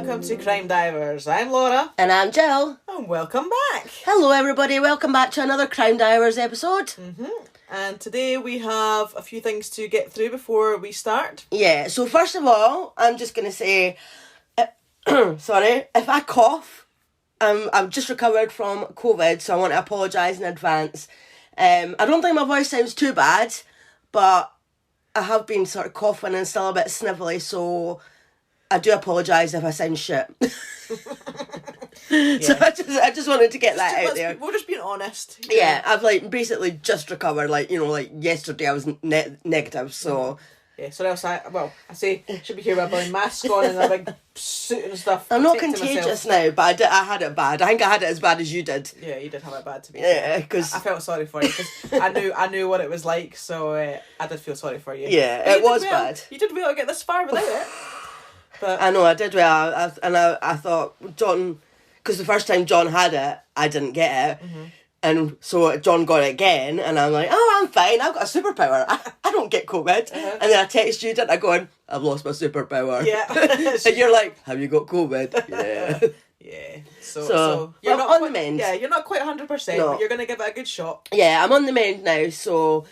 welcome to Crime Divers. I'm Laura. And I'm Jill. And welcome back. Hello everybody, welcome back to another Crime Divers episode. And today we have a few things to get through before we start. Yeah, so first of all, I'm just going to say, sorry, if I cough, I've just recovered from COVID, so I want to apologise in advance. I don't think my voice sounds too bad, but I have been sort of coughing and still a bit snivelly, so I do apologise if I sound shit. So I just wanted to get that out there. We're just being honest. Yeah, I've basically just recovered. Yesterday I was negative, so. Yeah, so else I say should be here with a bloody mask on and a big suit and stuff. I'm not contagious now, but I had it bad. I think I had it as bad as you did. Yeah, you did have it bad to me. Yeah, because I felt sorry for you because I knew what it was like, so I did feel sorry for you. Yeah, it was bad. You did well to get this far without it. But I know I did well, I thought John, because the first time John had it, I didn't get it. And so John got it again, and I'm like, oh, I'm fine, I've got a superpower. I don't get COVID. And then I text you, didn't I, going, I've lost my superpower. Yeah. And you're like, have you got COVID? Yeah. Yeah. So you're not on the mend. Yeah, you're not quite 100%, but you're going to give it a good shot. Yeah, I'm on the mend now, so...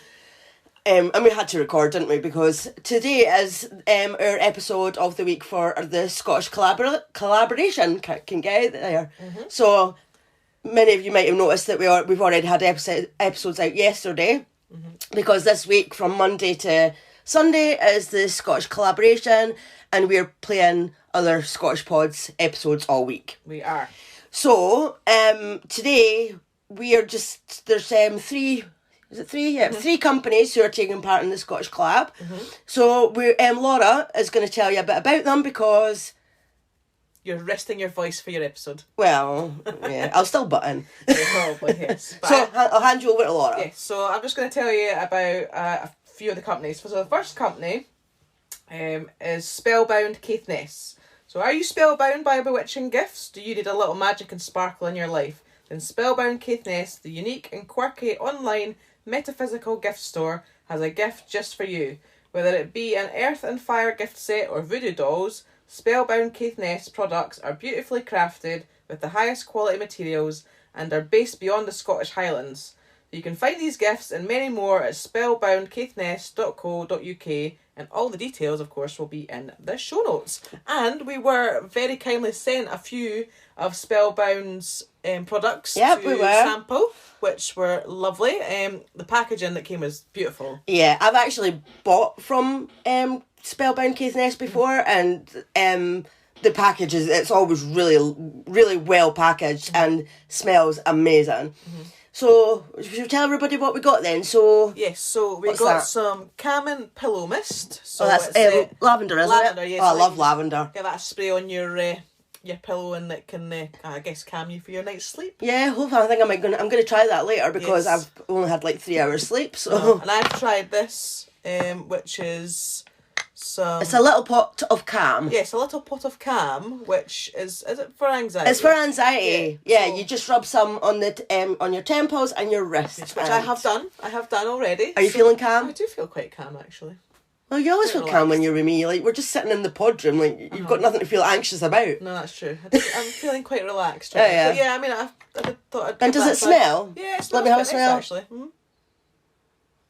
and we had to record, didn't we? Because today is our episode of the week for the Scottish collaboration. Can get out there. So... many of you might have noticed that we've already had episodes out yesterday, because this week from Monday to Sunday is the Scottish collaboration, and we're playing other Scottish Pods episodes all week. We are. So today we are just there's three. Is it three? Yeah, 3 companies who are taking part in the Scottish collab. So we're Laura is going to tell you a bit about them because. You're resting your voice for your episode. Well, yeah, I'll still butt in. Yeah, probably, yes. But so I'll hand you over to Laura. Yeah, so I'm just going to tell you about a few of the companies. So the first company is Spellbound Caithness. So are you spellbound by bewitching gifts? Do you need a little magic and sparkle in your life? Then Spellbound Caithness, the unique and quirky online metaphysical gift store, has a gift just for you. Whether it be an earth and fire gift set or voodoo dolls, Spellbound Caithness products are beautifully crafted with the highest quality materials and are based beyond the Scottish Highlands. You can find these gifts and many more at spellboundcaithness.co.uk, and all the details, of course, will be in the show notes. And we were very kindly sent a few of Spellbound's products to sample, which were lovely. The packaging that came was beautiful. Yeah, I've actually bought from Spellbound Caithness before, and the package it's always really, really well packaged and smells amazing. So, should we tell everybody what we got then? So yes, so we got some Camin Pillow Mist. So that's lavender, isn't lavender, it? Yes, oh, I love lavender. Get that spray on your pillow, and it can, I guess, calm you for your night's sleep. Yeah, hopefully, I think I'm going to try that later because I've only had 3 hours sleep. So and I've tried this, which is. It's a little pot of calm. Yes, a little pot of calm, which is it for anxiety? It's for anxiety. Yeah, so, you just rub some on the on your temples and your wrists. Yes, which I have done. I have done already. Are you feeling calm? I do feel quite calm, actually. Well, you always feel calm when you're with me. We're just sitting in the pod room. You've got nothing to feel anxious about. No, that's true. I'm feeling quite relaxed. Right? Yeah. But yeah, I mean, I thought I'd. And does it smell? Yeah, it smells. Let me have a smell. Nice, actually.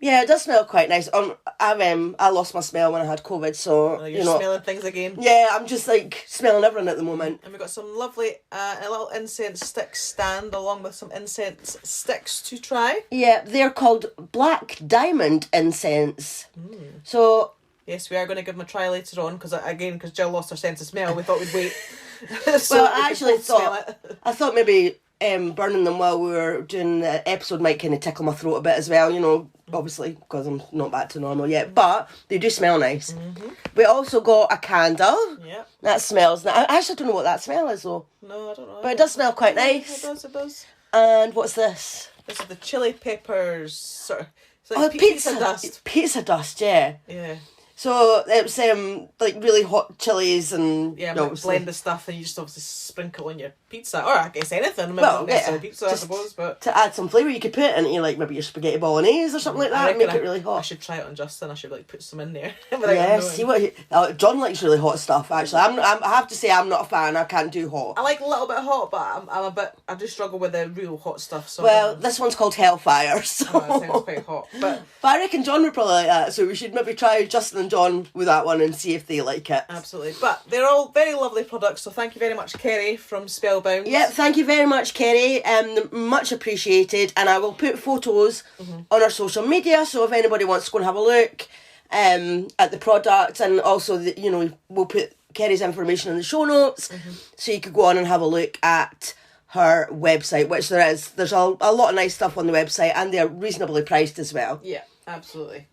Yeah, it does smell quite nice. I lost my smell when I had COVID, so you're smelling things again. Yeah, I'm just smelling everything at the moment. And we've got some lovely a little incense stick stand along with some incense sticks to try. Yeah, they're called Black Diamond Incense. So yes, we are going to give them a try later on because Jill lost her sense of smell. We thought we'd wait. So well, I actually thought maybe burning them while we were doing the episode might kind of tickle my throat a bit as well, obviously, because I'm not back to normal yet, but they do smell nice. We also got a candle. Yeah. That smells nice. I actually don't know what that smell is, though. No, I don't know. But it does smell quite nice. It does. And what's this? This is the chili peppers, sort of. It's like pizza dust. Pizza dust, yeah. Yeah. So it was like really hot chilies and Yeah, like blend the stuff and you just obviously sprinkle on your pizza, or I guess anything. Maybe Well, not necessarily yeah, pizza, I suppose, but to add some flavour, you could put it into like maybe your spaghetti bolognese or something like that. And make it really hot. I should try it on Justin. I should like put some in there. Yeah, see what John likes really hot stuff. Actually, I have to say I'm not a fan. I can't do hot. I like a little bit hot, but I do struggle with the real hot stuff. So well, this one's called Hellfire, so it sounds quite hot. But I reckon John would probably like that. So we should maybe try Justin and John with that one and see if they like it. Absolutely, but they're all very lovely products. So thank you very much, Kerry from Spellbound. Yep, thank you very much, Kerry. Much appreciated. And I will put photos on our social media. So if anybody wants to go and have a look at the product, and also we'll put Kerry's information in the show notes, so you could go on and have a look at her website, which there's a lot of nice stuff on the website, and they're reasonably priced as well. Yeah, absolutely.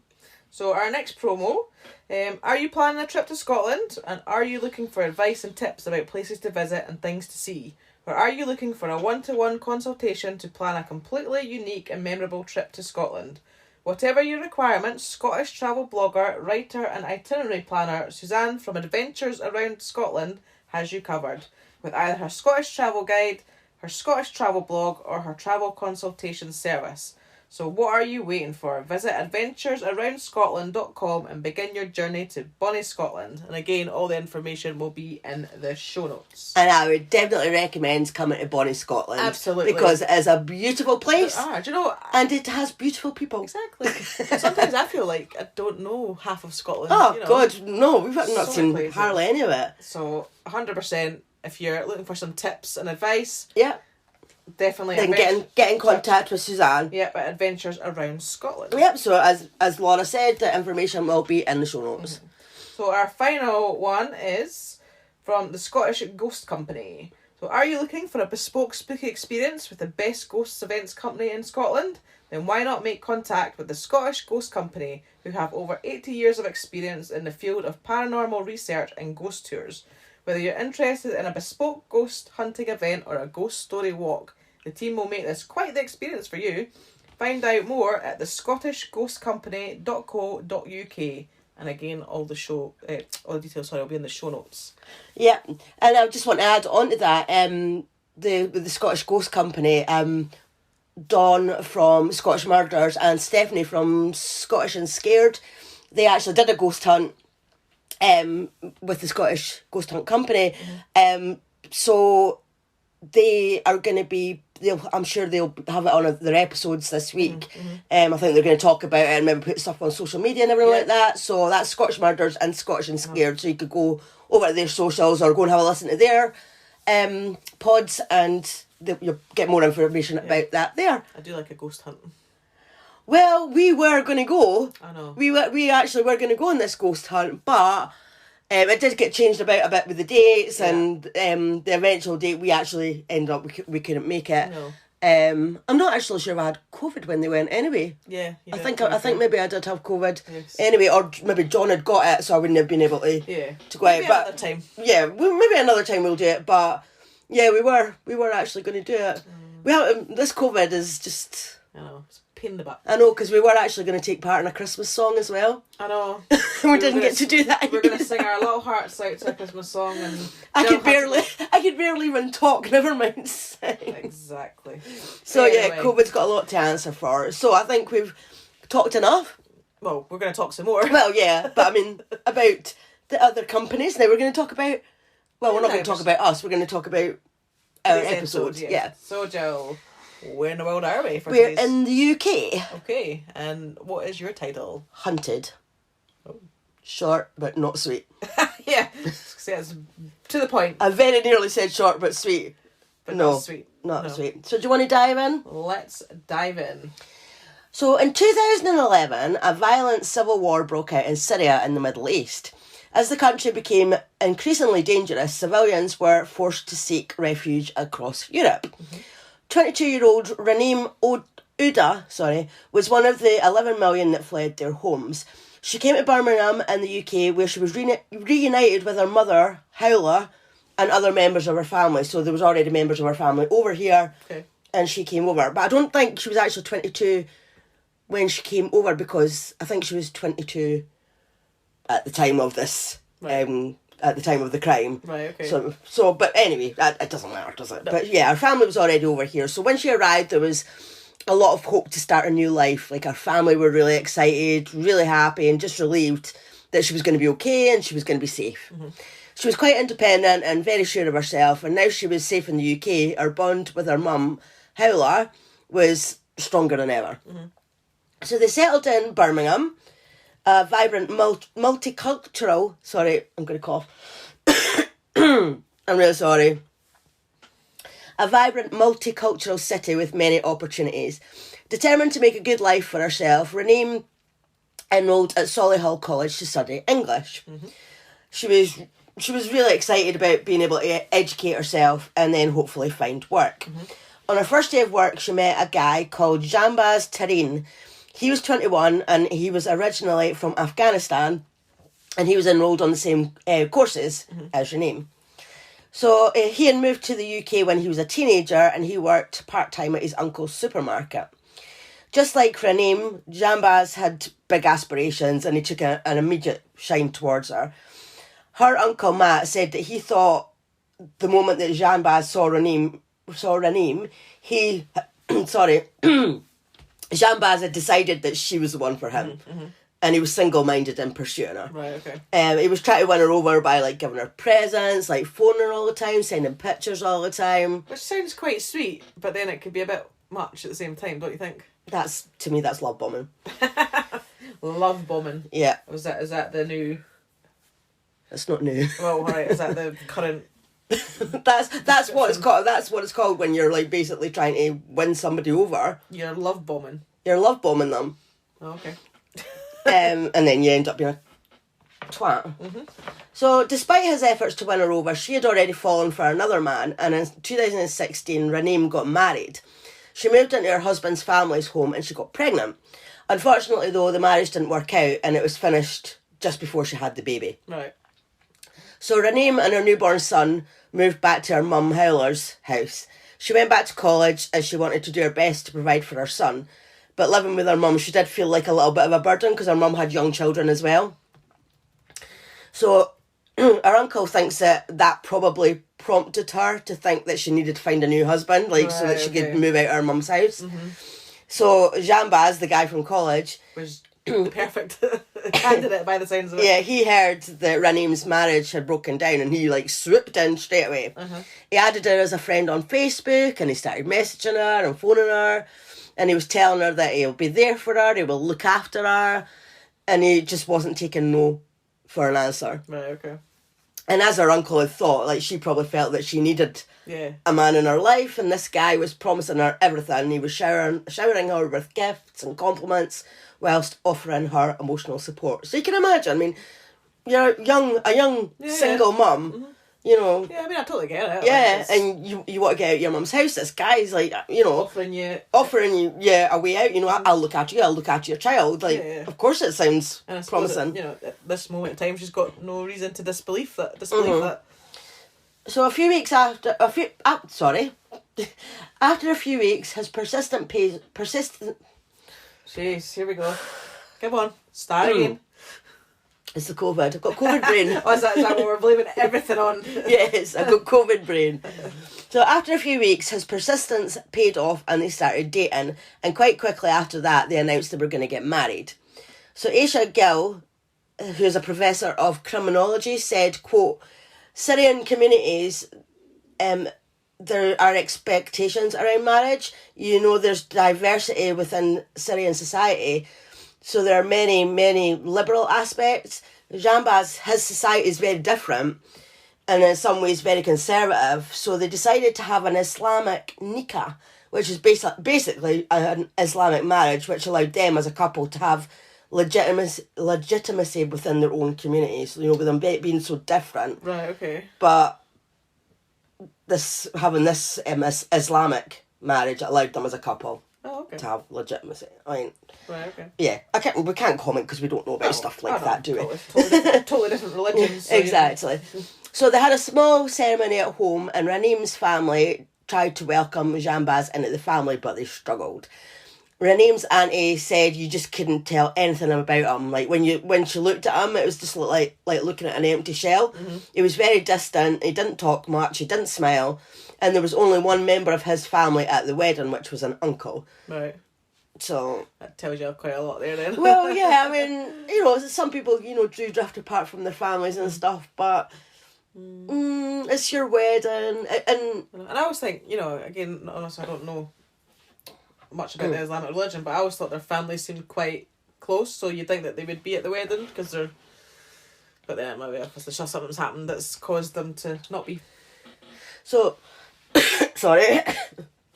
So our next promo, are you planning a trip to Scotland, and are you looking for advice and tips about places to visit and things to see? Or are you looking for a one-to-one consultation to plan a completely unique and memorable trip to Scotland? Whatever your requirements, Scottish travel blogger, writer and itinerary planner Suzanne from Adventures Around Scotland has you covered, with either her Scottish travel guide, her Scottish travel blog or her travel consultation service. So what are you waiting for? Visit adventuresaroundscotland.com and begin your journey to bonnie Scotland. And again, all the information will be in the show notes. And I would definitely recommend coming to bonnie Scotland. Absolutely. Because it is a beautiful place. Do you know? And it has beautiful people. Exactly. Sometimes I feel like I don't know half of Scotland. Oh, God, no. We've not seen places. hardly any of it. So, 100%, if you're looking for some tips and advice... Yeah. Definitely. Then get in contact with Suzanne. Yep, at Adventures Around Scotland. Yep, so as Laura said, the information will be in the show notes. So our final one is from the Scottish Ghost Company. So are you looking for a bespoke spooky experience with the best ghosts events company in Scotland? Then why not make contact with the Scottish Ghost Company, who have over 80 years of experience in the field of paranormal research and ghost tours. Whether you're interested in a bespoke ghost hunting event or a ghost story walk, the team will make this quite the experience for you. Find out more at thescottishghostcompany.co.uk. And again, all the details will be in the show notes. Yeah, and I just want to add on to that, the Scottish Ghost Company, Dawn from Scottish Murders and Stephanie from Scottish and Scared, they actually did a ghost hunt with the Scottish Ghost Hunt Company. So they are going to be, I'm sure they'll have it on their episodes this week. I think they're going to talk about it and maybe put stuff on social media and everything like that. So that's Scottish Murders and Scottish and Scared. So you could go over to their socials or go and have a listen to their pods, and you'll get more information about that there. I do like a ghost hunt. Well, we were going to go. I know. We actually were going to go on this ghost hunt, but it did get changed about a bit with the dates, and the eventual date we actually ended up we couldn't make it. No. I'm not actually sure if I had COVID when they went anay. Yeah. I think maybe I did have COVID. Yes. Anyway, or maybe John had got it, so I wouldn't have been able to to go out. Maybe But another time. Yeah, maybe another time we'll do it. But yeah, we were actually going to do it. We have this COVID is just. I know, it's a pain in the butt. I know, because we were actually going to take part in a Christmas song as well. I know. we didn't get to do that. We're going to sing our little hearts out to a Christmas song, and I could barely even talk, never mind sing. Exactly. So anyway. yeah, COVID's got a lot to answer for. So I think we've talked enough. Well, we're going to talk some more. Well, yeah, but I mean about the other companies. Now we're going to talk about. Well, we're not going to talk about us. We're going to talk about our episodes. Yeah. So Jill, where in the world are we for We're today's... in the UK. Okay, and what is your title? Hunted. Short but not sweet. Yeah, see, it's to the point. I very nearly said short but sweet. But no, not sweet. Not sweet. So do you want to dive in? Let's dive in. So in 2011, a violent civil war broke out in Syria in the Middle East. As the country became increasingly dangerous, civilians were forced to seek refuge across Europe. 22-year-old Raneem Oudeh, was one of the 11 million that fled their homes. She came to Birmingham in the UK, where she was reunited with her mother, Howla, and other members of her family. So there was already members of her family over here, and she came over. But I don't think she was actually 22 when she came over, because I think she was 22 at the time of this, at the time of the crime. Right, okay. So but anyway, it doesn't matter, does it? No. But yeah, our family was already over here. So when she arrived, there was a lot of hope to start a new life. Like, our family were really excited, really happy, and just relieved that she was going to be okay and she was going to be safe. Mm-hmm. She was quite independent and very sure of herself, and now she was safe in the UK. Her bond with her mum, Howler, was stronger than ever. Mm-hmm. So they settled in Birmingham, a vibrant multicultural... Sorry, I'm going to cough. I'm really sorry. A vibrant multicultural city with many opportunities. Determined to make a good life for herself, Raneem enrolled at Solihull College to study English. Mm-hmm. She was really excited about being able to educate herself and then hopefully find work. Mm-hmm. On her first day of work, she met a guy called Jambaz Tareen. He was 21 and he was originally from Afghanistan, and he was enrolled on the same courses as Raneem. So he had moved to the UK when he was a teenager, and he worked part-time at his uncle's supermarket. Just like Raneem, Jambaz had big aspirations and he took an immediate shine towards her. Her uncle Matt said that he thought the moment that Jambaz saw Raneem, Jambaz had decided that she was the one for him. Mm-hmm. And he was single-minded in pursuing her. Right, okay. He was trying to win her over by, like, giving her presents, like, phoning her all the time, sending pictures all the time. Which sounds quite sweet, but then it could be a bit much at the same time, don't you think? To me, that's love bombing. Love bombing. Yeah. Is that the new... It's not new. Well, right, is that the current... that's what it's called. That's what it's called when you're, like, basically trying to win somebody over. You're love bombing. You're love bombing them. Oh, okay. And then you end up being a twat. Mm-hmm. So, despite his efforts to win her over, she had already fallen for another man, and in 2016, Raneem got married. She moved into her husband's family's home and she got pregnant. Unfortunately, though, the marriage didn't work out and it was finished just before she had the baby. Right. So Raneem and her newborn son moved back to her mum Howler's house. She went back to college as she wanted to do her best to provide for her son. But living with her mum, she did feel like a little bit of a burden because her mum had young children as well. So her uncle thinks that probably prompted her to think that she needed to find a new husband, like, so that she could move out of her mum's house. Mm-hmm. So Jambaz, the guy from college... was the perfect candidate by the sounds of it. Yeah, he heard that Raneem's marriage had broken down and he, like, swooped in straight away. Uh-huh. He added her as a friend on Facebook and he started messaging her and phoning her, and he was telling her that he'll be there for her, he will look after her, and he just wasn't taking no for an answer. Right, okay. And as her uncle had thought, like, she probably felt that she needed a man in her life, and this guy was promising her everything. He was showering her with gifts and compliments whilst offering her emotional support. So you can imagine, I mean, you're a young single mum, mm-hmm. you know. Yeah, I mean, I totally get it. Yeah, and you want to get out of your mum's house. This guy's, like, you know, offering you a way out. You know, I'll look after you, I'll look after your child. Like, of course it sounds promising. You know, at this moment in time, she's got no reason to disbelieve that. So a few weeks after a few weeks, his persistent. Jeez, here we go. Come on, start again. It's the COVID. I've got COVID brain. Oh, is that what we're blaming everything on? Yes, I've got COVID brain. So after a few weeks, his persistence paid off and they started dating. And quite quickly after that, they announced they were going to get married. So Aisha Gill, who's a professor of criminology, said, quote, Syrian communities, there are expectations around marriage. You know, there's diversity within Syrian society. So there are many, many liberal aspects. Jambaz, his society is very different and in some ways very conservative. So they decided to have an Islamic nikah, which is basically an Islamic marriage, which allowed them as a couple to have legitimacy within their own communities. You know, with them being so different. Right, okay. But having this Islamic marriage allowed them as a couple. Oh, okay. To have legitimacy. I mean, right, okay. Yeah, we can't comment because we don't know about stuff like that, do we? Totally different religions. So exactly. So they had a small ceremony at home, and Raneem's family tried to welcome Jambaz into the family, but they struggled. Raneem's auntie said you just couldn't tell anything about him. Like when she looked at him, it was just like looking at an empty shell. He was very distant. He didn't talk much. He didn't smile, and there was only one member of his family at the wedding, which was an uncle. Right. So that tells you quite a lot there, then. Well, yeah. I mean, some people do drift apart from their families and stuff, but it's your wedding, and I always think, again, honestly, I don't know much about the Islamic religion, but I always thought their families seemed quite close, so you'd think that they would be at the wedding because they're. But then maybe if there's just something's happened that's caused them to not be. So, sorry.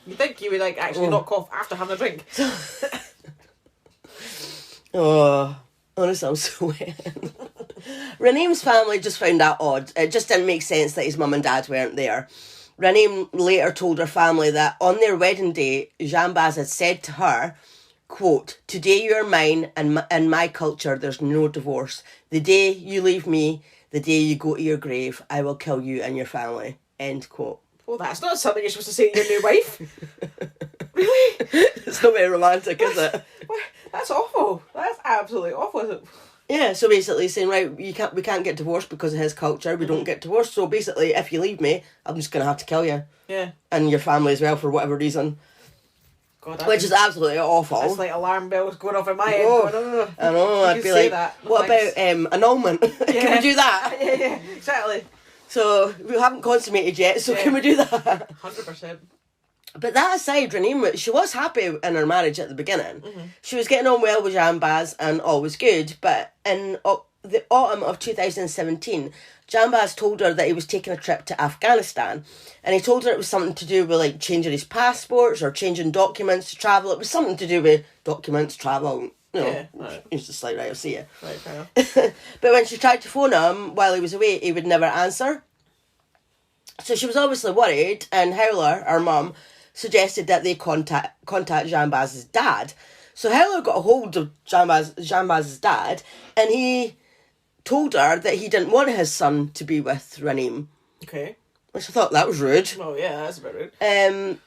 You think you would actually knock off after having a drink? Honestly, I'm sweating. Raneem's family just found that odd. It just didn't make sense that his mum and dad weren't there. Raneem later told her family that on their wedding day, Jambaz had said to her, quote, "Today you are mine, and in my culture there's no divorce. The day you leave me, the day you go to your grave, I will kill you and your family." End quote. Well, that's not something you're supposed to say to your new wife. Really? It's not very romantic, is it? That's awful. That's absolutely awful. Yeah, so basically saying, right, we can't get divorced because of his culture. We don't get divorced. So basically, if you leave me, I'm just going to have to kill you. Yeah. And your family as well, for whatever reason. God, which is absolutely awful. It's like alarm bells going off in my head. I know, I'd be like, what about annulment? Yeah. Can we do that? Yeah, exactly. So, we haven't consummated yet, so can we do that? 100%. But that aside, Raneem, she was happy in her marriage at the beginning. She was getting on well with Jambaz and all was good. But in the autumn of 2017, Jambaz told her that he was taking a trip to Afghanistan. And he told her it was something to do with changing his passports or changing documents to travel. It was something to do with documents, travel, Yeah, right. He was just like, right, I'll see you. Right, fair enough. But when she tried to phone him while he was away, he would never answer. So she was obviously worried, and Howler, her mum, suggested that they contact Jambaz's dad. So Howler got a hold of Jambaz's dad, and he told her that he didn't want his son to be with Raneem. Okay. Which I thought that was rude. Oh yeah, that's a bit rude.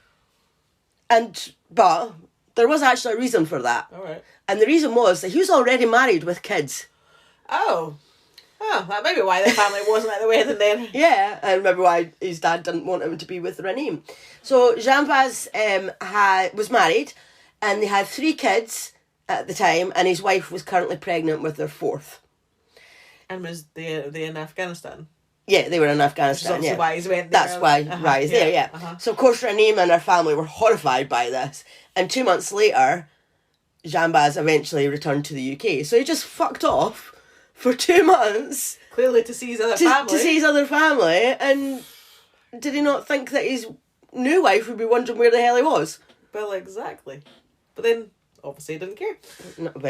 But there was actually a reason for that. Alright. And the reason was that he was already married with kids. Oh, that may be why their family wasn't at the wedding then. Yeah, I remember why his dad didn't want him to be with Raneem. So Jambaz was married, and they had 3 kids at the time, and his wife was currently pregnant with their 4th. And was they in Afghanistan? Yeah, they were in Afghanistan. Which is obviously why he's went there. That's why he's there. Yeah. Uh-huh. So of course Raneem and her family were horrified by this, and 2 months later, Jambaz eventually returned to the UK. So he just fucked off for 2 months. Clearly to see his other family. To see his other family, and did he not think that his new wife would be wondering where the hell he was? Well, exactly. But then, obviously, he didn't care.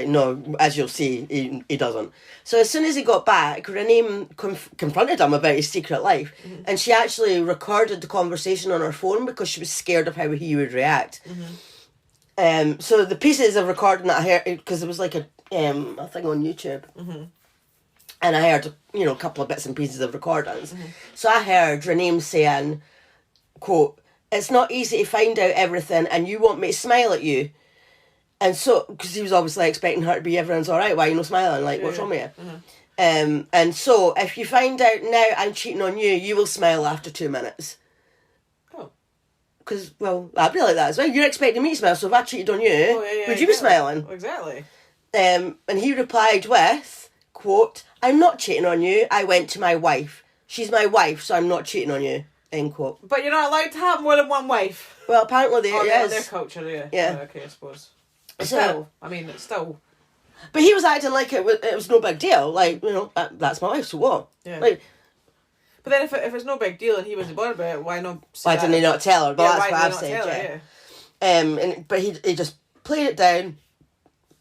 No, as you'll see, he doesn't. So as soon as he got back, Raneem confronted him about his secret life, and she actually recorded the conversation on her phone because she was scared of how he would react. So the pieces of recording that I heard, because there was a thing on YouTube, and I heard a couple of bits and pieces of recordings. So I heard Raneem saying, quote, "It's not easy to find out everything, and you want me to smile at you." And so, because he was obviously expecting her to be, everyone's all right, why are you not smiling? What's wrong with you? And so, if you find out now I'm cheating on you, you will smile after 2 minutes. Oh. Because, well, I'd be like that as well. You're expecting me to smile, so if I cheated on you, would you be smiling? Exactly. And he replied with, quote, "I'm not cheating on you, I went to my wife. She's my wife, so I'm not cheating on you." End quote. But you're not allowed to have more than one wife. Well, apparently there is. Their culture, yeah. Yeah. Oh, okay, I suppose. So, it's still... But he was acting like it was no big deal. That's my wife, so what? Yeah. But then if it's no big deal and he wasn't bothered about it, why not say why didn't he not tell her? But that's what I've said, yeah. But he just played it down,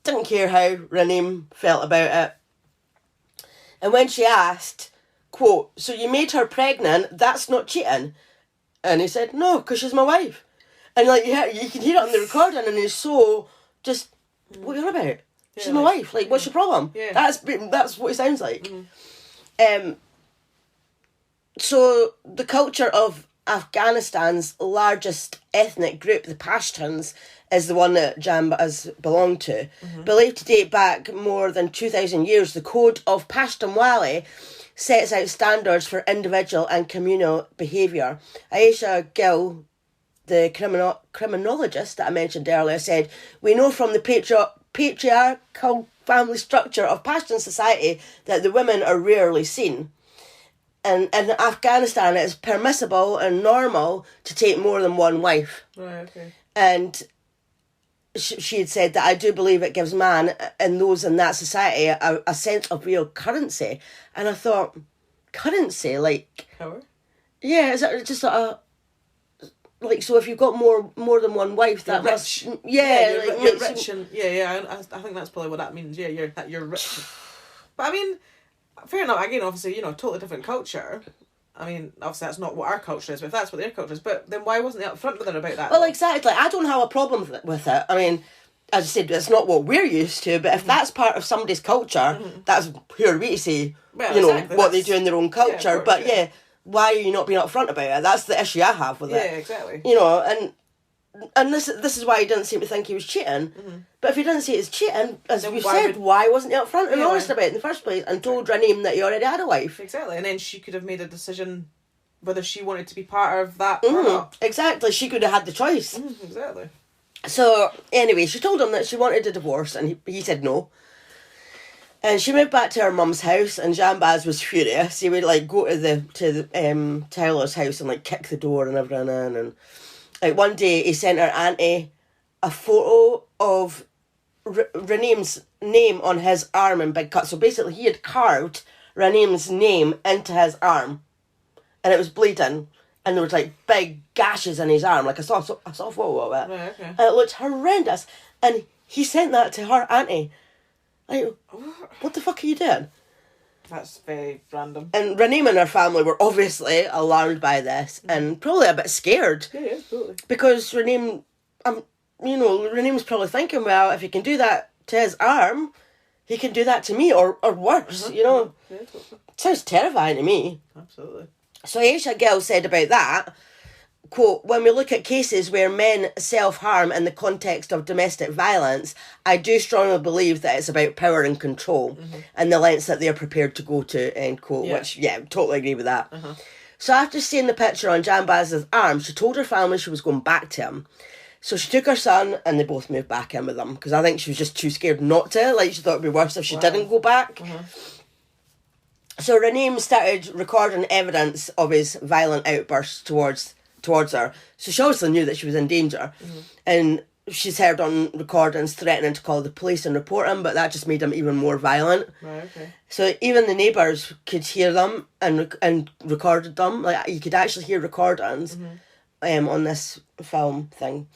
didn't care how Raneem felt about it. And when she asked, quote, "So you made her pregnant, that's not cheating?" And he said, "No, because she's my wife." And you can hear it on the recording, and he's so just, "What are you on about? She's my wife. What's your problem?" Yeah. That's what it sounds like. So the culture of Afghanistan's largest ethnic group, the Pashtuns, is the one that Jambaz belonged to. Believed to date back more than 2,000 years, the Code of Pashtunwali sets out standards for individual and communal behaviour. Aisha Gill, the criminologist that I mentioned earlier, said, "We know from the patriarchal family structure of Pashtun society that the women are rarely seen. And in Afghanistan, it's permissible and normal to take more than one wife." Right, okay. And she had said that, "I do believe it gives man and those in that society a sense of real currency." And I thought, currency? Like... Power? Yeah, is that just sort of... Like, so if you've got more than one wife, that rich. must... Yeah, you're rich and... Yeah, I think that's probably what that means. Yeah, you're rich. But I mean, fair enough, again, obviously, totally different culture. I mean, obviously that's not what our culture is, but if that's what their culture is, but then why wasn't they up front with her about that? Well, exactly. I don't have a problem with it. I mean, as I said, it's not what we're used to, but if that's part of somebody's culture, that's who are we to say, exactly, what they do in their own culture. Of course, but why are you not being upfront about it? That's the issue I have with it. Yeah, exactly. And this is why he didn't seem to think he was cheating. But if he didn't see it as cheating, as Then we said, why wasn't he upfront and honest about it in the first place and told Raneem that he already had a wife? Exactly, and then she could have made a decision whether she wanted to be part of that or not. Exactly, she could have had the choice. Exactly. So, anyway, she told him that she wanted a divorce, and he said no. And she moved back to her mum's house, and Jambaz was furious. He would, like, go to Tyler's house and, like, kick the door and everything in. And, like, one day he sent her auntie a photo of Raneem's name on his arm in big cut. So, basically, he had carved Raneem's name into his arm. And it was bleeding, and there was like big gashes in his arm. Like I saw a photo of it, Right, okay. and it looked horrendous. And he sent that to her auntie. Like, what the fuck are you doing? That's very random. And Raneem and her family were obviously alarmed by this and probably a bit scared. Yeah, totally. Because Raneem, Raneem's probably thinking, well, if he can do that to his arm, he can do that to me or worse. Yeah, totally. Sounds terrifying to me. Absolutely. So Aisha Gill said about that, quote, "When we look at cases where men self-harm in the context of domestic violence, I do strongly believe that it's about power and control and the lengths that they're prepared to go to," end quote, which, totally agree with that. So after seeing the picture on Jambaz's arm, she told her family she was going back to him. So she took her son and they both moved back in with him because I think she was just too scared not to. Like, she thought it'd be worse if she didn't go back. So Raneem started recording evidence of his violent outbursts towards her. So she obviously knew that she was in danger. And she's heard on recordings threatening to call the police and report him, but that just made him even more violent. Right, okay. So even the neighbours could hear them and recorded them. Like, you could actually hear recordings on this film thing.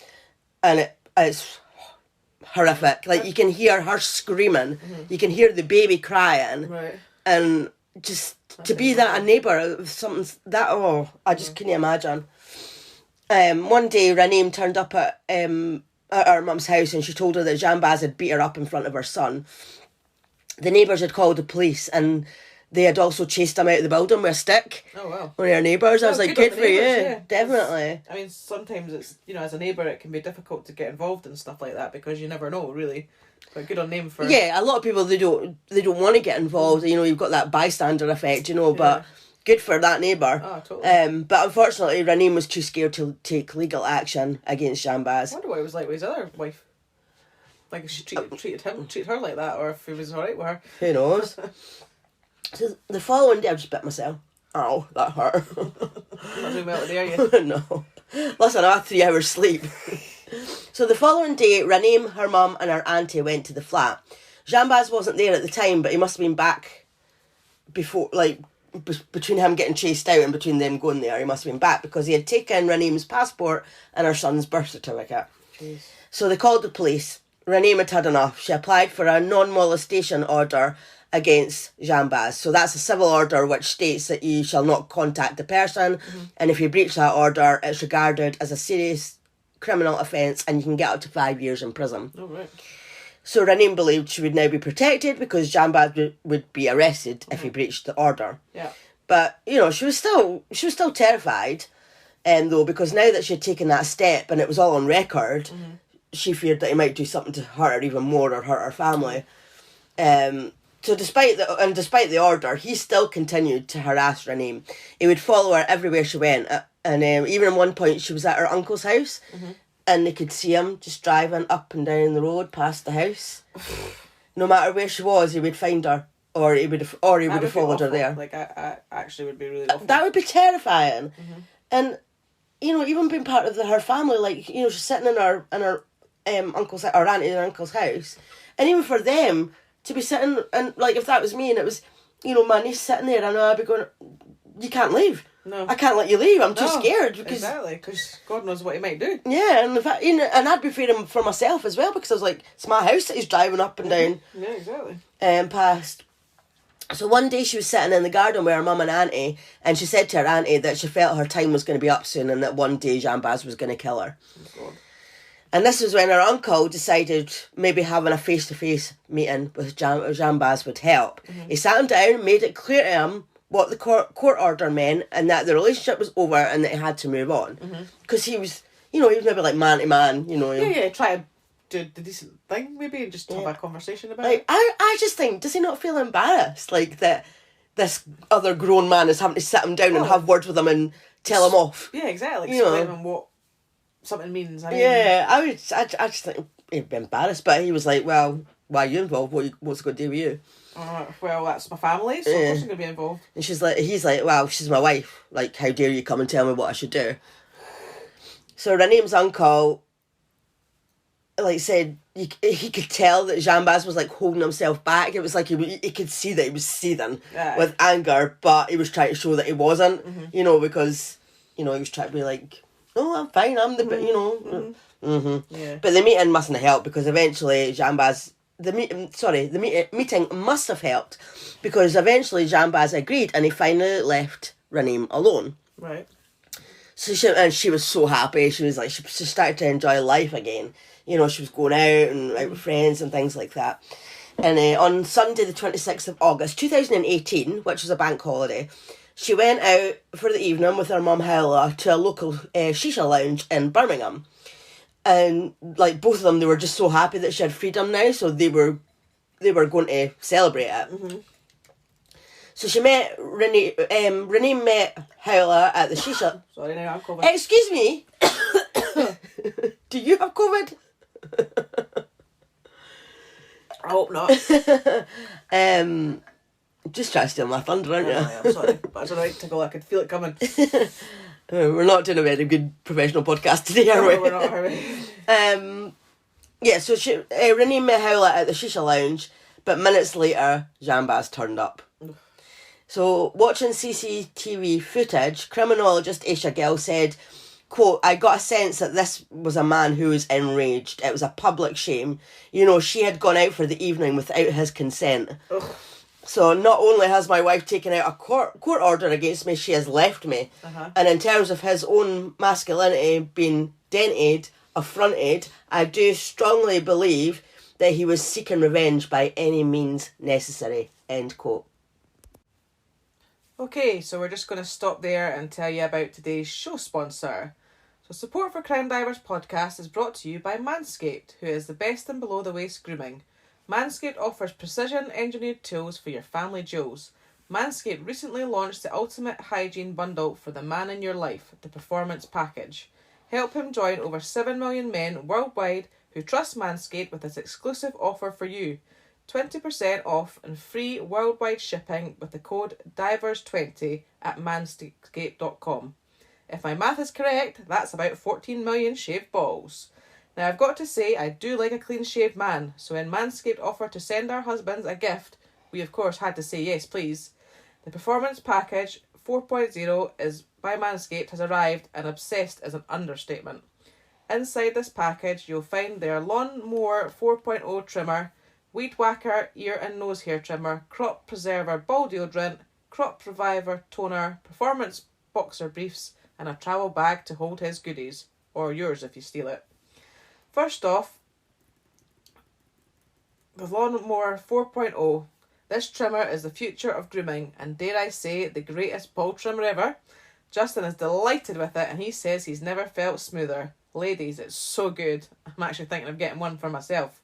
And it's horrific. Like, you can hear her screaming. You can hear the baby crying. Right. And just to be that a neighbour of something that, I just couldn't imagine. One day Raneem turned up at her mum's house and she told her that Jambaz had beat her up in front of her son. The neighbours had called the police and they had also chased him out of the building with a stick. Oh, wow. One of our neighbours. I was like, good for you. Yeah. Definitely. I mean, sometimes it's, as a neighbour it can be difficult to get involved in stuff like that because you never know, really. But good on them for... Yeah, a lot of people, they don't want to get involved. You've got that bystander effect, but good for that neighbour. Oh, totally. But unfortunately, Raneem was too scared to take legal action against Jambaz. I wonder what it was like with his other wife. Like, if she treated her like that, or if he was alright with her. Who knows? So the following day, I just bit myself. Ow, that hurt. Not doing well today, are you? No. Listen, I had 3 hours sleep. So the following day, Raneem, her mum and her auntie went to the flat. Jambaz wasn't there at the time, but he must have been back before, like, between him getting chased out and between them going there. He must have been back because he had taken Raneem's passport and her son's birth certificate. Jeez. So they called the police. Raneem had had enough. She applied for a non-molestation order against Jambaz. So that's a civil order which states that you shall not contact the person, and if you breach that order, it's regarded as a serious criminal offence and you can get up to 5 years in prison. Oh, right. So Raneem believed she would now be protected because Jambaz would be arrested if he breached the order. Yeah. But, she was still terrified, though, because now that she had taken that step and it was all on record, she feared that he might do something to hurt her even more or hurt her family. So despite the order, he still continued to harass Raneem. He would follow her everywhere she went, and even at one point she was at her uncle's house, and they could see him just driving up and down the road past the house. No matter where she was, he would find her, or he would have followed her there. Like I actually would be really awful. That would be terrifying, and even being part of her family, like she's sitting in her uncle's or auntie and uncle's house, and even for them to be sitting and like if that was me and it was my niece sitting there, I know I'd be going, you can't leave. No, I can't let you leave. I'm too scared because God knows what he might do. Yeah, and if and I'd be fearing for myself as well because I was like, it's my house that he's driving up and down. Yeah, exactly. Past. So one day she was sitting in the garden with her mum and auntie, and she said to her auntie that she felt her time was going to be up soon and that one day Jambaz was going to kill her. Oh, God. And this was when her uncle decided maybe having a face-to-face meeting with Jambaz would help. He sat him down, made it clear to him what the court order meant and that the relationship was over and that he had to move on. Because he was, he was maybe like man to man, Yeah, try to do the decent thing maybe and just have a conversation about it. I just think, does he not feel embarrassed? Like that this other grown man is having to sit him down and have words with him and tell him off? Yeah, exactly. Explain him what something means. I just think he'd be embarrassed, but he was like, well, why are you involved? What's it going to do with you? Well, that's my family, so of course I'm going to be involved. And he's like, well, she's my wife. Like, how dare you come and tell me what I should do? So Raneem's uncle, like, said he could tell that Jambaz was, like, holding himself back. It was like he could see that he was seething with anger, but he was trying to show that he wasn't, because, he was trying to be like, no, I'm fine, I'm the, Yeah. But the meeting mustn't have helped because eventually the meeting must have helped because eventually Jambaz agreed and he finally left Raneem alone. Right. So she was so happy. She was like, she started to enjoy life again. She was going out and out with friends and things like that. And on Sunday the 26th of August 2018, which was a bank holiday, she went out for the evening with her mum Hela to a local shisha lounge in Birmingham. And like both of them, they were just so happy that she had freedom now, so they were going to celebrate it. So she met Raneem met Hela at the shisha. Sorry, now I'm COVID. Excuse me. Do you have COVID? I hope not. Just trying to steal my thunder, aren't you? I'm sorry, but it's alright, Tickle. I could feel it coming. We're not doing a very good professional podcast today, are we? No, we're not, are we? Yeah, so Raneem met Howlett at the shisha lounge, but minutes later, Jambaz turned up. So, watching CCTV footage, criminologist Aisha Gill said, quote, I got a sense that this was a man who was enraged. It was a public shame. She had gone out for the evening without his consent. Ugh. So not only has my wife taken out a court order against me, she has left me. And in terms of his own masculinity being dented, affronted, I do strongly believe that he was seeking revenge by any means necessary. End quote. Okay, so we're just going to stop there and tell you about today's show sponsor. So support for CrimeDivers podcast is brought to you by Manscaped, who is the best in below-the-waist grooming. Manscaped offers precision-engineered tools for your family jewels. Manscaped recently launched the ultimate hygiene bundle for the man in your life, the Performance Package. Help him join over 7 million men worldwide who trust Manscaped with this exclusive offer for you. 20% off and free worldwide shipping with the code DIVERS20 at manscaped.com. If my math is correct, that's about 14 million shaved balls. Now, I've got to say, I do like a clean-shaved man, so when Manscaped offered to send our husbands a gift, we of course had to say yes, please. The Performance Package 4.0 is by Manscaped has arrived, and obsessed is an understatement. Inside this package, you'll find their Lawn Mower 4.0 trimmer, Weed Whacker ear and nose hair trimmer, Crop Preserver ball deodorant, Crop Reviver toner, Performance boxer briefs, and a travel bag to hold his goodies, or yours if you steal it. First off, the Lawnmower 4.0. This trimmer is the future of grooming and, dare I say, the greatest ball trimmer ever. Justin is delighted with it and he says he's never felt smoother. Ladies, it's so good. I'm actually thinking of getting one for myself.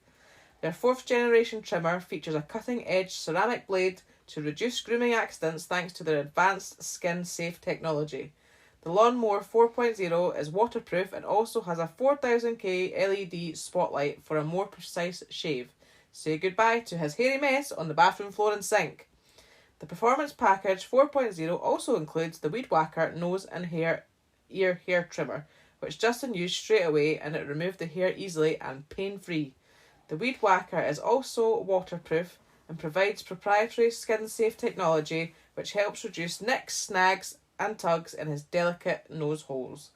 Their 4th generation trimmer features a cutting edge ceramic blade to reduce grooming accidents thanks to their advanced skin safe technology. The Lawnmower 4.0 is waterproof and also has a 4000K LED spotlight for a more precise shave. Say goodbye to his hairy mess on the bathroom floor and sink. The Performance Package 4.0 also includes the Weed Whacker nose and ear hair trimmer, which Justin used straight away and it removed the hair easily and pain-free. The Weed Whacker is also waterproof and provides proprietary skin-safe technology which helps reduce nicks, snags and tugs in his delicate nose holes.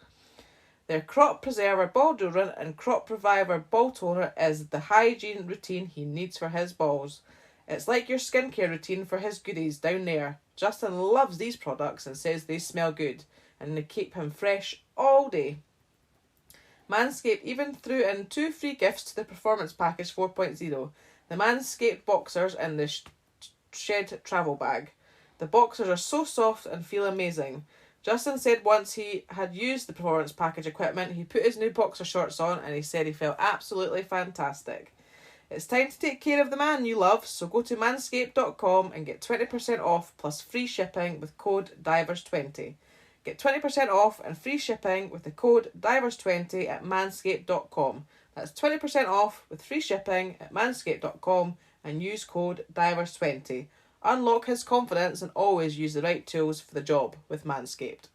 Their Crop Preserver Ball Deodorant and Crop Reviver Ball Toner is the hygiene routine he needs for his balls. It's like your skincare routine for his goodies down there. Justin loves these products and says they smell good and they keep him fresh all day. Manscaped even threw in 2 free gifts to the Performance Package 4.0. The Manscaped boxers and the shed travel bag. The boxers are so soft and feel amazing. Justin said once he had used the Performance Package equipment, he put his new boxer shorts on and he said he felt absolutely fantastic. It's time to take care of the man you love, so go to manscaped.com and get 20% off plus free shipping with code DIVERS20. Get 20% off and free shipping with the code DIVERS20 at manscaped.com. That's 20% off with free shipping at manscaped.com and use code DIVERS20. Unlock his confidence and always use the right tools for the job with Manscaped.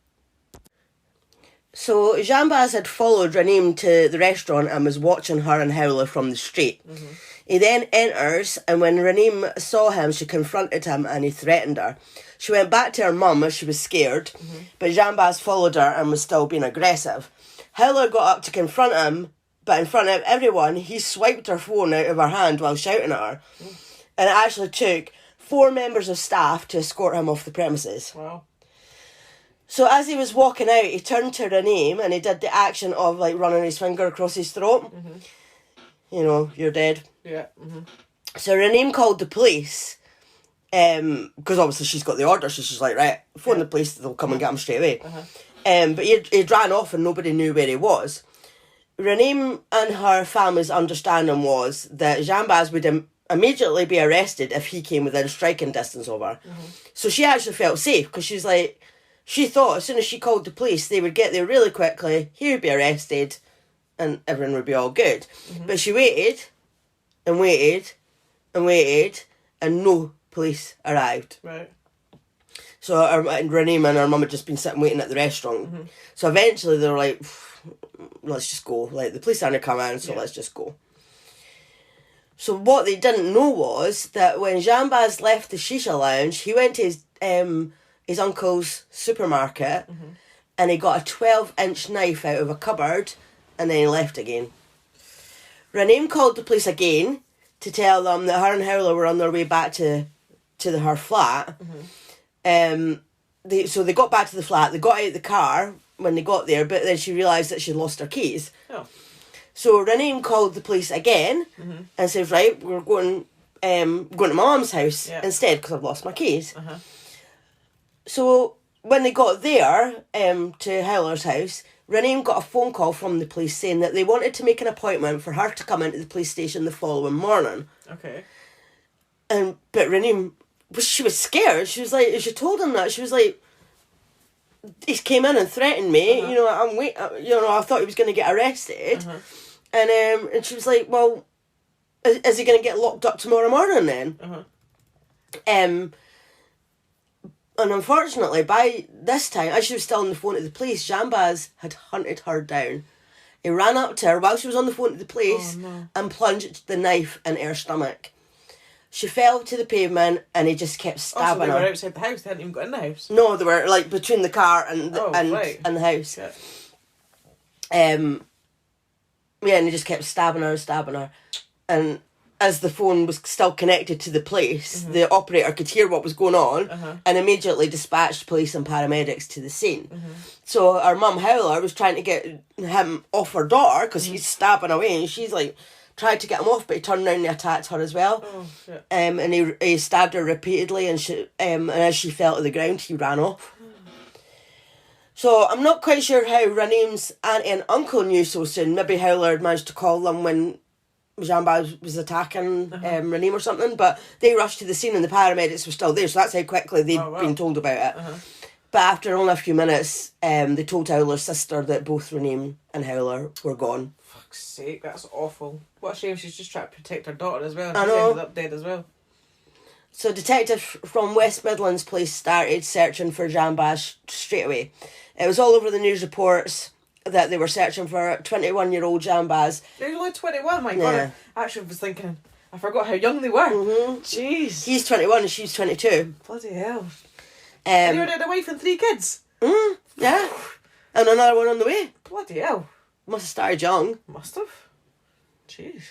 So Jambaz had followed Raneem to the restaurant and was watching her and Howler from the street. Mm-hmm. He then enters, and when Raneem saw him, she confronted him and he threatened her. She went back to her mum as she was scared, but Jambaz followed her and was still being aggressive. Howler got up to confront him, but in front of everyone, he swiped her phone out of her hand while shouting at her. And it actually took 4 members of staff to escort him off the premises. Wow. So as he was walking out, he turned to Raneem and he did the action of like running his finger across his throat. Mm-hmm. You know, you're dead. Yeah. Mm-hmm. So Raneem called the police, because obviously she's got the order, so she's like, right, phone the police, they'll come and get him straight away. But he ran off and nobody knew where he was. Raneem and her family's understanding was that Jambaz would immediately be arrested if he came within striking distance of her. So she actually felt safe, because she's like, she thought as soon as she called the police, they would get there really quickly, he would be arrested, and everyone would be all good. But she waited, and waited, and waited, and no police arrived. Right. So Raneem and her mum had just been sitting waiting at the restaurant. So eventually they were like, let's just go. Like, the police aren't coming, so let's just go. So what they didn't know was that when Jambaz left the shisha lounge, he went to his uncle's supermarket and he got a 12-inch knife out of a cupboard and then he left again. Raneem called the police again to tell them that her and Howler were on their way back to her flat. So they got back to the flat, they got out of the car when they got there, but then she realised that she'd lost her keys. Oh. So Raneem called the police again and said, right, we're going to my mum's house instead because I've lost my keys. So when they got there to Howler's house, Raneem got a phone call from the police saying that they wanted to make an appointment for her to come into the police station the following morning. Okay. But Raneem, she was scared. She was like, she told him that, she was like, he came in and threatened me. You know, I thought he was going to get arrested. And she was like, well, is he going to get locked up tomorrow morning then? And unfortunately, by this time, as she was still on the phone to the police, Jambaz had hunted her down. He ran up to her while she was on the phone to the police and plunged the knife into her stomach. She fell to the pavement and he just kept stabbing her. So they were outside the house, they hadn't even got in the house? No, they were like between the car and the house. Yeah. And he just kept stabbing her. And as the phone was still connected to the police, the operator could hear what was going on and immediately dispatched police and paramedics to the scene. So our mum, Howler, was trying to get him off her daughter because he's stabbing away, and she's like, tried to get him off, but he turned around and attacked her as well. Oh, shit. And he stabbed her repeatedly, and as she fell to the ground, he ran off. So I'm not quite sure how Raneem's auntie and uncle knew so soon. Maybe Howler had managed to call them when Jambaz was attacking Raneem or something, but they rushed to the scene and the paramedics were still there, so that's how quickly they'd been told about it. But after only a few minutes, they told Howler's sister that both Raneem and Howler were gone. Fuck's sake, that's awful. What a shame, she's just trying to protect her daughter as well. I She's know. ended up dead as well. So detectives from West Midlands Police started searching for Jambaz straight away. It was all over the news reports that they were searching for 21-year-old Jambaz. He was only 21, my God. I actually was thinking, I forgot how young they were. Jeez. He's 21 and she's 22. Bloody hell. And you had a wife and 3 kids? Yeah. And another one on the way. Bloody hell. Must have started young. Must have. Jeez.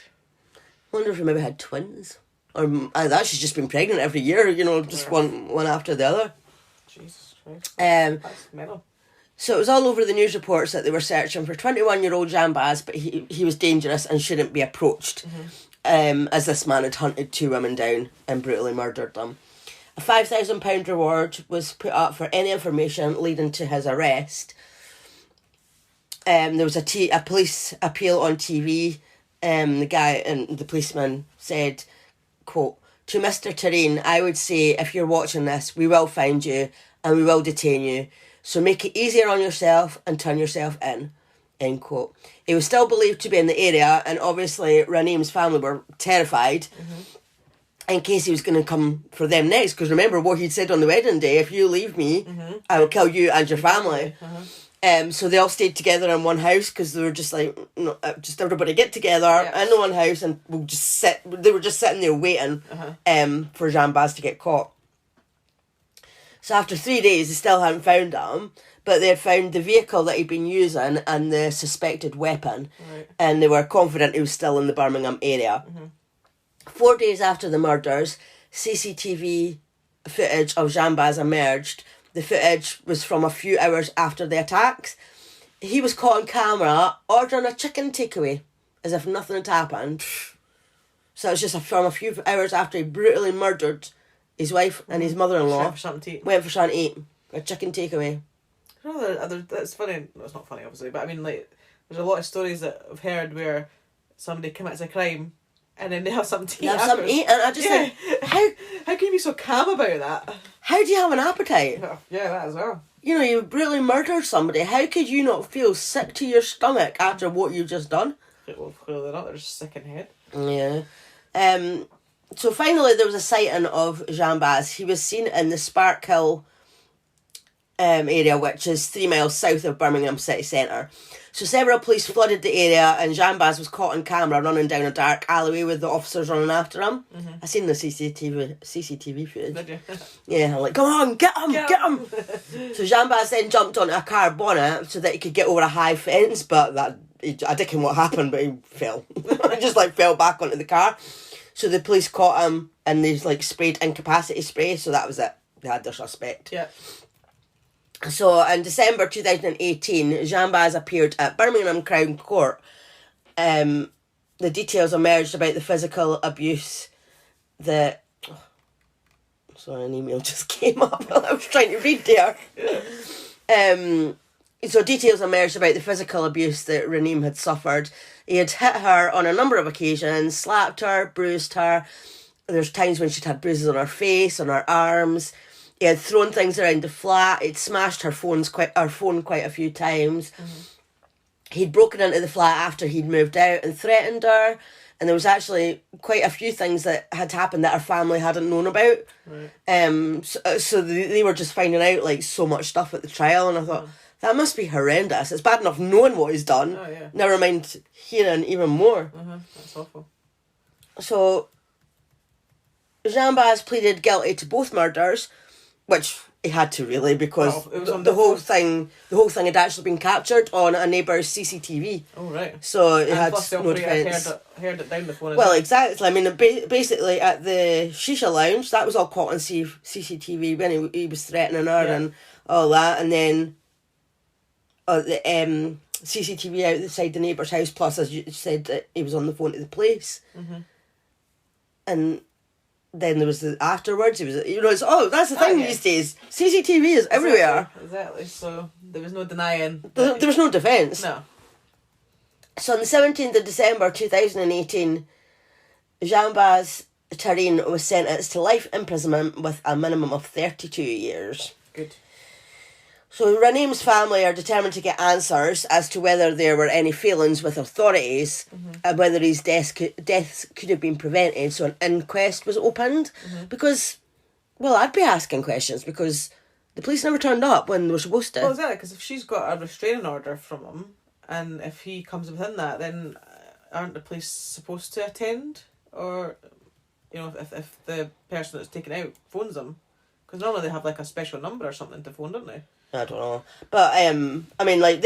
Wonder if he maybe had twins. Or that she's just been pregnant every year, you know, just one after the other. Jesus Christ. That's mental. So it was all over the news reports that they were searching for 21-year-old Jambaz, but he was dangerous and shouldn't be approached, as this man had hunted 2 women down and brutally murdered them. A £5,000 reward was put up for any information leading to his arrest. There was a police appeal on TV. The guy and the policeman said, quote, "To Mr. Terrain, I would say, if you're watching this, we will find you and we will detain you. So make it easier on yourself and turn yourself in." End quote. He was still believed to be in the area, and obviously Raneem's family were terrified in case he was going to come for them next. Because remember what he'd said on the wedding day: if you leave me, I will kill you and your family. So they all stayed together in one house because they were just like, no, just everybody get together in the one house and we'll just sit. They were just sitting there waiting for Jambaz to get caught. So after 3 days, they still hadn't found him, but they had found the vehicle that he'd been using and the suspected weapon, and they were confident he was still in the Birmingham area. 4 days after the murders, CCTV footage of Jambaz emerged. The footage was from a few hours after the attacks. He was caught on camera ordering a chicken takeaway, as if nothing had happened. So it was just from a few hours after he brutally murdered his wife and his mother-in-law. Went for something to eat. Went for something to eat. A chicken takeaway. That's funny. No, it's not funny, obviously, but I mean, like, there's a lot of stories that I've heard where somebody commits a crime and then they have something to eat. Have something to eat, and I just think, how can you be so calm about that? How do you have an appetite? Yeah, that as well. You know, you brutally murdered somebody. How could you not feel sick to your stomach after what you've just done? Well, clearly not. They're just sick in head. Yeah. So finally there was a sighting of Jambaz. He was seen in the Sparkhill area, which is 3 miles south of Birmingham city centre. So several police flooded the area and Jambaz was caught on camera running down a dark alleyway with the officers running after him. I seen the CCTV footage. Did you? Yeah, I'm like, come on, get him! So Jambaz then jumped onto a car bonnet so that he could get over a high fence, but I didn't know what happened, but he fell. He just fell back onto the car. So the police caught him and they sprayed incapacity spray, so that was it. They had their suspect. Yeah. So in December 2018, Jambaz appeared at Birmingham Crown Court. The details emerged about the physical abuse that... Sorry, an email just came up while I was trying to read there. So details emerged about the physical abuse that Raneem had suffered. He had hit her on a number of occasions, slapped her, bruised her. There's times when she'd had bruises on her face, on her arms. He had thrown things around the flat. He'd smashed her phone quite a few times. He'd broken into the flat after he'd moved out and threatened her. And there was actually quite a few things that had happened that her family hadn't known about. So they were just finding out so much stuff at the trial, and I thought, that must be horrendous. It's bad enough knowing what he's done. Oh, yeah. Never mind hearing even more. That's awful. So Jambaz pleaded guilty to both murders, which he had to really, because it was the whole thing had actually been captured on a neighbour's CCTV. Oh, right. So it and had plus the no operator defence. heard it down the phone. Well, exactly. I mean, basically at the shisha lounge, that was all caught on CCTV when he was threatening her and all that, and then the CCTV outside the neighbour's house, plus, as you said, that he was on the phone to the police. And then there was the afterwards. It was, it's, that's the thing these days. CCTV is everywhere. Exactly. So there was no denying. There was no defence. No. So on the 17th of December 2018, Jambaz Tareen was sentenced to life imprisonment with a minimum of 32 years. Good. So Raneem's family are determined to get answers as to whether there were any failings with authorities and whether his deaths could have been prevented. So an inquest was opened because, well, I'd be asking questions because the police never turned up when they were supposed to. Well, exactly, because if she's got a restraining order from him and if he comes within that, then aren't the police supposed to attend? Or, if the person that's taken out phones them? Because normally they have like a special number or something to phone, don't they? I don't know. But, I mean, like,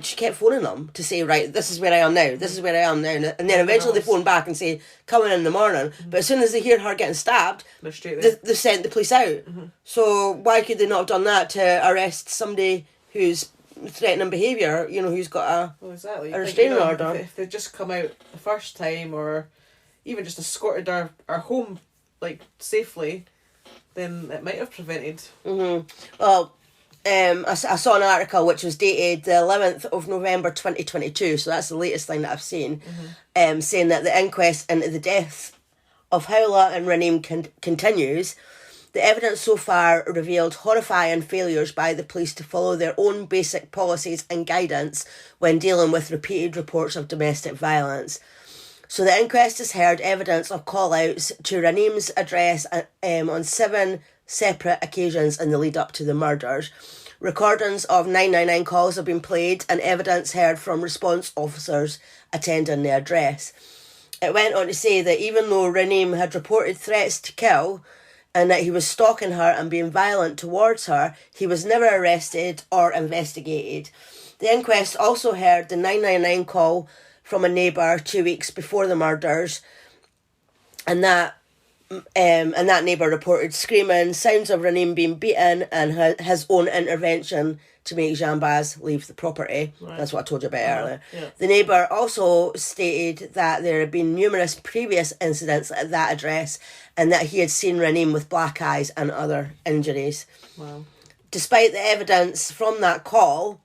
she kept phoning them to say, right, this is where I am now, this is where I am now. And then eventually they phone back and say, come in the morning. But as soon as they hear her getting stabbed, they're straight there. They sent the police out. So why could they not have done that to arrest somebody who's threatening behaviour, who's got a restraining order? If they just come out the first time or even just escorted our home, like, safely, then it might have prevented. Well, I saw an article which was dated the 11th of November 2022, so that's the latest thing that I've seen, saying that the inquest into the deaths of Howla and Raneem continues. The evidence so far revealed horrifying failures by the police to follow their own basic policies and guidance when dealing with repeated reports of domestic violence. So the inquest has heard evidence of call-outs to Raneem's address on 7 separate occasions in the lead up to the murders. Recordings of 999 calls have been played and evidence heard from response officers attending the address. It went on to say that even though Raneem had reported threats to kill and that he was stalking her and being violent towards her, he was never arrested or investigated. The inquest also heard the 999 call from a neighbour 2 weeks before the murders, and that neighbour reported screaming, sounds of Raneem being beaten, and his own intervention to make Jambaz leave the property. Right. That's what I told you about earlier. Yeah. The neighbour also stated that there had been numerous previous incidents at that address and that he had seen Raneem with black eyes and other injuries. Wow. Despite the evidence from that call,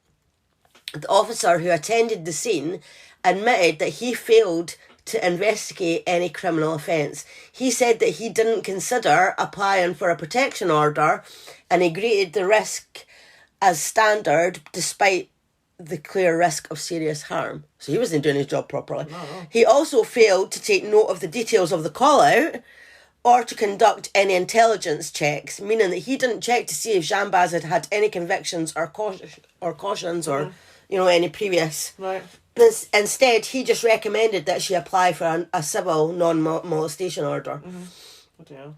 the officer who attended the scene admitted that he failed to investigate any criminal offence. He said that he didn't consider applying for a protection order and he greeted the risk as standard despite the clear risk of serious harm. So he wasn't doing his job properly. No. He also failed to take note of the details of the call-out or to conduct any intelligence checks, meaning that he didn't check to see if Jambaz had had any convictions or cautions or, any previous... Right. Instead, he just recommended that she apply for a civil non-molestation order. Yeah.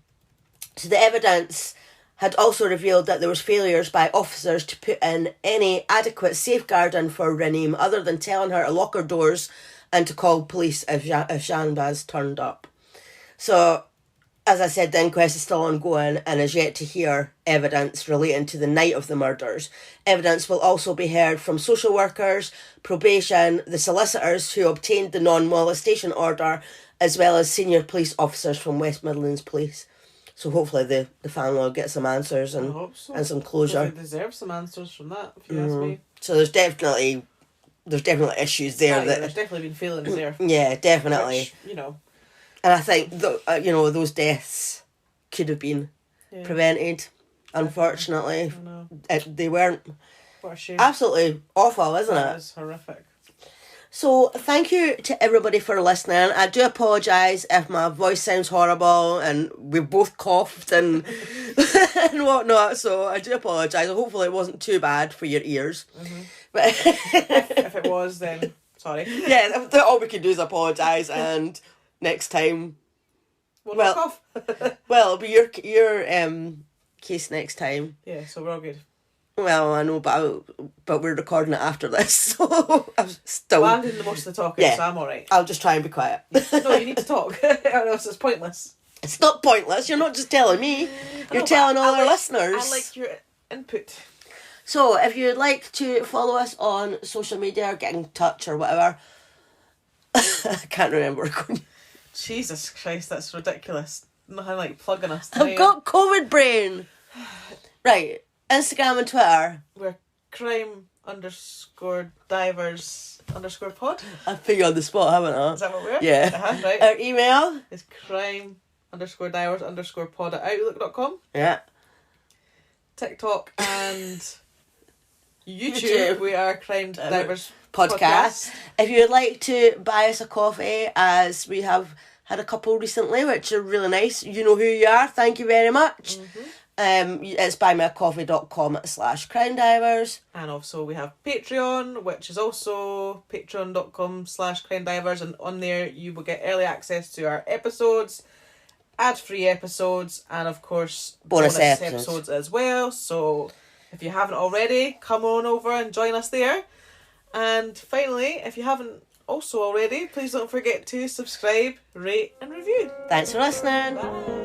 So the evidence had also revealed that there was failures by officers to put in any adequate safeguarding for Raneem other than telling her to lock her doors and to call police if Jambaz turned up. So, as I said, the inquest is still ongoing and is yet to hear evidence relating to the night of the murders. Evidence will also be heard from social workers, probation, the solicitors who obtained the non-molestation order, as well as senior police officers from West Midlands Police. So hopefully the family will get some answers and some closure. They deserve some answers from that, if you ask me. So there's definitely issues there. There's definitely been feelings there. Yeah, definitely. Which, And I think those deaths could have been prevented. Unfortunately, they weren't. What a shame. Absolutely awful, isn't it? That is horrific. So thank you to everybody for listening. I do apologise if my voice sounds horrible and we both coughed and and whatnot. So I do apologise. Hopefully it wasn't too bad for your ears. But if it was, then sorry. Yeah, all we can do is apologise and. Next time, well, it'll be your case next time. Yeah, so we're all good. Well, I know, but we're recording it after this, so I'm still. Well, I'm doing the most of the talking, so I'm all right. I'll just try and be quiet. No, you need to talk, or else it's pointless. It's not pointless. You're not just telling me. You're telling all our listeners. I like your input. So, if you'd like to follow us on social media or get in touch or whatever. I can't remember. Jesus Christ, that's ridiculous. Nothing like plugging us. I've got COVID brain. Right, Instagram and Twitter. We're crime_divers_pod. I put you on the spot, haven't I? Is that what we're? Yeah. Right. Our email is crime_divers_pod@outlook.com. Yeah. TikTok and YouTube. We are Crime Divers podcast. If you would like to buy us a coffee, as we have had a couple recently, which are really nice, you know who you are. Thank you very much. It's buymeacoffee.com/CrimeDivers. And also we have Patreon, which is also patreon.com/CrimeDivers, and on there you will get early access to our episodes, ad-free episodes, and of course bonus episodes as well. So if you haven't already, come on over and join us there. And finally, if you haven't also already, please don't forget to subscribe, rate and review. Thanks for listening. Bye.